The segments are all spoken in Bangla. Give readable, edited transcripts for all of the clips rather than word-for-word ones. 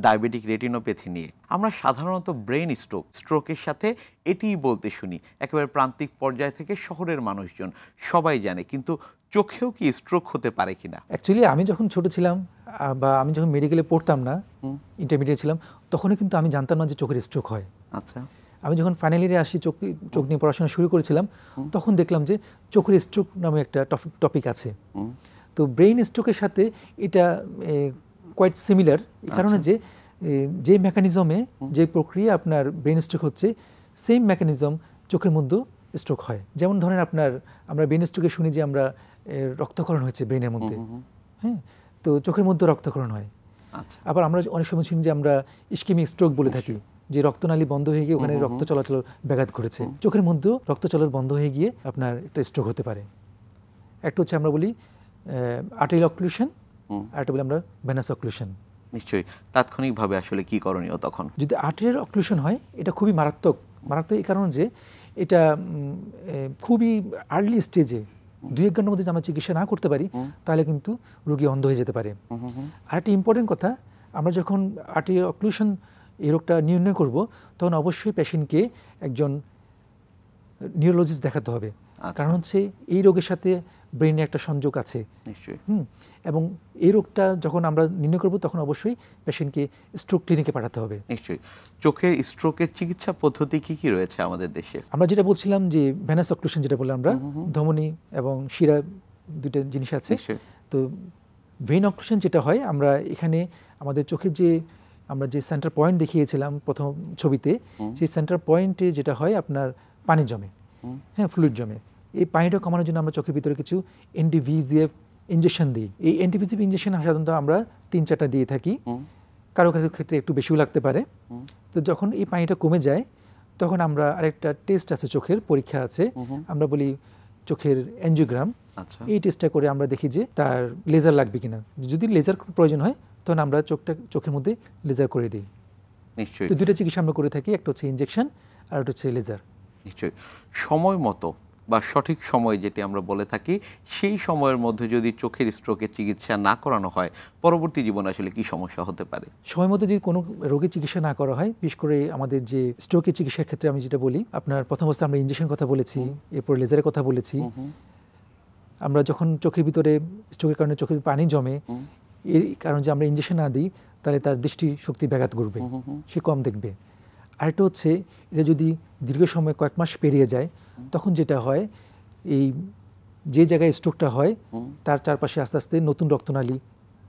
ডায়াবেটিক রেটিনোপ্যাথি নিয়ে। আমরা সাধারণত ব্রেন স্ট্রোকের সাথে এটিই বলতে শুনি, একেবারে প্রান্তিক পর্যায় থেকে শহরের মানুষজন সবাই জানে, কিন্তু চোখেও কি স্ট্রোক হতে পারে কিনা? অ্যাকচুয়ালি আমি যখন ছোট ছিলাম বা আমি যখন মেডিকেলে পড়তাম না, ইন্টারমিডিয়েট ছিলাম, তখনই কিন্তু আমি জানতাম না যে চোখের স্ট্রোক হয়। আচ্ছা, আমি যখন ফাইনাল ইয়ারে আসি, চোখ নিয়ে পড়াশোনা শুরু করেছিলাম, তখন দেখলাম যে চোখের স্ট্রোক নামে একটা টপিক আছে। তো ব্রেইন স্ট্রোকের সাথে এটা কোয়াইট সিমিলার, এই কারণে যে মেকানিজমে যে প্রক্রিয়া আপনার ব্রেইন স্ট্রোক হচ্ছে, সেম মেকানিজম চোখের মধ্যেও স্ট্রোক হয়। যেমন ধরেন আমরা ব্রেইন স্ট্রোকে শুনি যে আমরা রক্তক্ষরণ হয়েছে ব্রেইনের মধ্যে, হ্যাঁ, তো চোখের মধ্যে রক্তক্ষরণ হয়। আবার আমরা অনেক সময় শুনি যে আমরা ইস্কেমিক স্ট্রোক বলে থাকি, যে রক্তনালী বন্ধ হয়ে গিয়ে ওখানে রক্ত চলাচল ব্যাঘাত ঘটেছে। চোখের মধ্যেও রক্ত চলাচল বন্ধ হয়ে গিয়ে আপনার একটা স্ট্রোক হতে পারে। একটা হচ্ছে আমরা বলি আর্টেরিয়াল অক্লুশন, আর একটা বলি আমরা ভেনাস অক্লুশন। নিশ্চয়ই। তাৎক্ষণিকভাবে আসলে কি করণীয় তখন? যদি আর্টেরিয়াল অক্লুশন হয়, এটা খুবই মারাত্মক এই কারণে যে এটা খুবই আর্লি স্টেজে 2-1 ঘন্টার মধ্যে আমরা চিকিৎসা না করতে পারি, তাহলে কিন্তু রোগী অন্ধ হয়ে যেতে পারে। আর একটা ইম্পর্টেন্ট কথা, আমরা যখন আর্টেরিয়াল অক্লুশন এই রোগটা নির্ণয় করব, তখন অবশ্যই পেশেন্টকে একজন নিউরোলজিস্ট দেখাতে হবে। কারণ হচ্ছে এই রোগের সাথে ব্রেইনে একটা সংযোগ আছে। নিশ্চয়ই। এবং এই রোগটা যখন আমরা নির্ণয় করব, তখন অবশ্যই পেশেন্টকে স্ট্রোক ক্লিনিকে পাঠাতে হবে। নিশ্চয়ই। চোখের স্ট্রোকের চিকিৎসা পদ্ধতি কি কি রয়েছে আমাদের দেশে? আমরা যেটা বলছিলাম যে ভেনাস অক্লুশন, যেটা বললাম আমরা, ধমনী এবং শিরা দুটো জিনিস আছে। তো ভেইন অক্লুশন যেটা হয়, আমরা এখানে আমাদের চোখের আমরা যে সেন্টার পয়েন্ট দেখিয়েছিলাম প্রথম ছবিতে, সেই সেন্টার পয়েন্টে যেটা হয় আপনার পানি জমে, হ্যাঁ, ফ্লুইড জমে। এই পানিটা কমানোর জন্য আমরা চোখের ভিতরে কিছু এন্টিভিজিএফ ইঞ্জেকশন দিই। এই এন্টিভিজিএফ ইঞ্জেকশন সাধারণত আমরা 3-4টা দিয়ে থাকি, কারো কারো ক্ষেত্রে একটু বেশিও লাগতে পারে। তো যখন এই পানিটা কমে যায়, তখন আমরা আরেকটা টেস্ট আছে, চোখের পরীক্ষা আছে, আমরা বলি চোখের অ্যাঞ্জিওগ্রাম। এই টেস্টটা করে আমরা দেখি যে তার লেজার লাগবে কিনা। যদি লেজার প্রয়োজন হয়, তখন আমরা চোখের মধ্যে লেজার করে দিই। নিশ্চয়ই। তো 2টা চিকিৎসা আমরা করে থাকি, একটা হচ্ছে ইনজেকশন আর একটা হচ্ছে লেজার। নিশ্চয়ই। সময় মতো বা সঠিক সময় যেটি আমরা বলে থাকি, সেই সময়ের মধ্যে যদি চোখের স্ট্রোকের চিকিৎসা না করানো হয়, পরবর্তী জীবনে আসলে কি সমস্যা হতে পারে? সময় মতো যদি কোনো রোগের চিকিৎসা না করা হয়, বিশেষ করে আমাদের যে স্ট্রোকের চিকিৎসার ক্ষেত্রে আমি যেটা বলি, আপনার প্রথম অবস্থায় আমরা ইনজেকশন কথা বলেছি, এরপর লেজারের কথা বলেছি। আমরা যখন চোখের ভিতরে স্ট্রোকের কারণে চোখের পানি জমে, এর কারণে যে আমরা ইনজেকশন না দিই, তাহলে তার দৃষ্টি শক্তি ব্যাঘাত ঘটবে, সে কম দেখবে। আরেকটা হচ্ছে, এটা যদি দীর্ঘ সময় কয়েক মাস পেরিয়ে যায়, তখন যেটা হয়, এই যে জায়গায় স্ট্রোকটা হয় তার চারপাশে আস্তে আস্তে নতুন রক্তনালী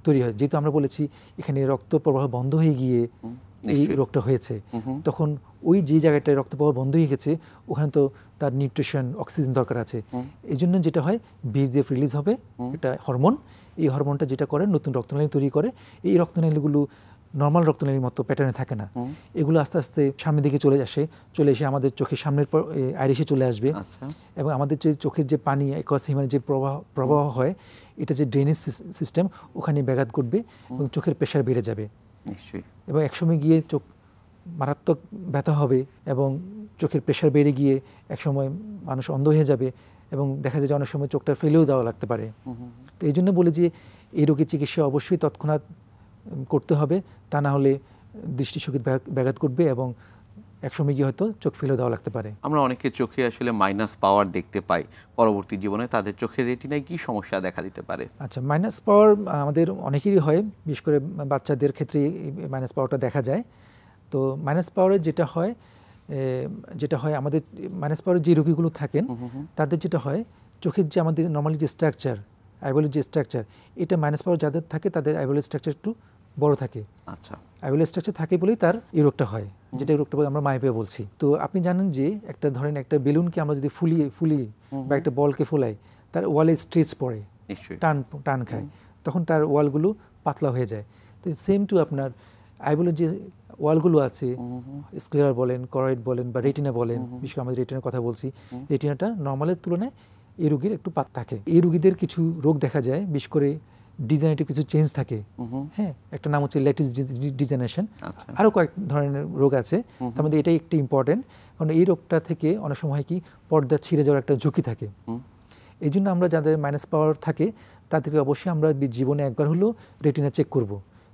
তৈরি হয়। যেহেতু আমরা বলেছি এখানে রক্ত প্রবাহ বন্ধ হয়ে গিয়ে এই রোগটা হয়েছে, তখন ওই যে জায়গাটায় রক্ত প্রবাহ বন্ধ হয়ে গেছে, ওখানে তো তার নিউট্রিশন, অক্সিজেন দরকার আছে। এই জন্য যেটা হয়, বিজিএফ রিলিজ হবে, এটা হরমোন। এই হরমোনটা যেটা করে, নতুন রক্তনালী তৈরি করে। এই রক্তনালীগুলো নর্মাল রক্তনালীর মতো প্যাটার্নে থাকে না, এগুলো আস্তে আস্তে সামনের দিকে চলে এসে আমাদের চোখের সামনের আইরিশে চলে আসবে। এবং আমাদের যে চোখের যে পানি অ্যাকুয়াস হিউম্যানের যে প্রবাহ হয়, এটা যে ড্রেনেজ সিস্টেম, ওখানে ব্যাঘাত ঘটবে এবং চোখের প্রেশার বেড়ে যাবে। এবং একসময় গিয়ে চোখ মারাত্মক ব্যথা হবে এবং চোখের প্রেশার বেড়ে গিয়ে একসময় মানুষ অন্ধ হয়ে যাবে এবং দেখা যায় যে অনেক সময় চোখটা ফেলেও দেওয়া লাগতে পারে। তো এই জন্য বলি যে এই রোগের চিকিৎসা অবশ্যই তৎক্ষণাৎ করতে হবে, তা না হলে দৃষ্টিশক্তি ব্যাঘাত ঘটবে এবং একসময় গিয়ে হয়তো চোখ ফেলে দেওয়া লাগতে পারে। আমরা অনেকে চোখে আসলে মাইনাস পাওয়ার দেখতে পাই, পরবর্তী জীবনে তাদের চোখের রেটিনায় কি সমস্যা দেখা দিতে পারে? আচ্ছা, মাইনাস পাওয়ার আমাদের অনেকেরই হয়, বিশেষ করে বাচ্চাদের ক্ষেত্রে মাইনাস পাওয়ারটা দেখা যায়। তো মাইনাস পাওয়ারের যেটা হয় আমাদের মাইনাস পাওয়ারের যে রোগীগুলো থাকেন, তাদের যেটা হয়, চোখের যে আমাদের নর্মালি যে স্ট্রাকচার, আইবলের যে স্ট্রাকচার, এটা মাইনাস পাওয়ার যাদের থাকে, তাদের আইবলের স্ট্রাকচার একটু বড় থাকে। আচ্ছা, আইবলের স্ট্রাকচার থাকে বলেই তার এই রোগটা হয়, যেটা এই রোগটা আমরা মাইপে বলছি। তো আপনি জানেন যে ধরেন একটা বেলুনকে আমরা যদি ফুলি বা একটা বলকে ফোলাই, তার ওয়ালে স্ট্রেচ পড়ে, টান খায়, তখন তার ওয়ালগুলো পাতলা হয়ে যায়। তো সেম টু আপনার আইবলের যে ওয়ালগুলো আছে, স্ক্লেরার বলেন, করয়েড বলেন বা রেটিনা বলেন, বিশেষ করে আমাদের রেটিনার কথা বলছি, রেটিনাটা নর্মালের তুলনায় এই রোগীর একটু পাত থাকে। এই রোগীদের কিছু রোগ দেখা যায়, বিশেষ করে ডিজেনারেটিভ কিছু চেঞ্জ থাকে। হ্যাঁ, একটা নাম হচ্ছে ল্যাটিস ডিজেনারেশন, আরও কয়েক ধরনের রোগ আছে, তার মধ্যে এটাই একটু ইম্পর্টেন্ট। কারণ এই রোগটা থেকে অনেক সময় কি পর্দা ছিঁড়ে যাওয়ার একটা ঝুঁকি থাকে। এই জন্য আমরা যাদের মাইনাস পাওয়ার থাকে, তাদেরকে অবশ্যই আমরা জীবনে একবার হলেও রেটিনা চেক করব,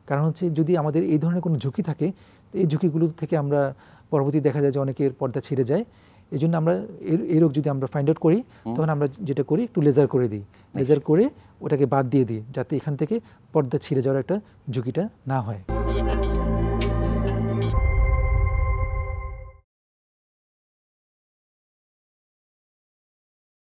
কারণ হচ্ছে যদি আমাদের এই ধরনের কোনো ঝুঁকি থাকে, তো এই ঝুঁকিগুলো থেকে আমরা পরবর্তী দেখা যায় যে অনেকের পর্দা ছিঁড়ে যায়। এই জন্য আমরা এই রোগ যদি আমরা ফাইন্ড আউট করি, তখন আমরা যেটা করি একটু লেজার করে দিই, লেজার করে ওটাকে বাদ দিয়ে দিই, যাতে এখান থেকে পর্দা ছিঁড়ে যাওয়ার একটা ঝুঁকিটা না হয়।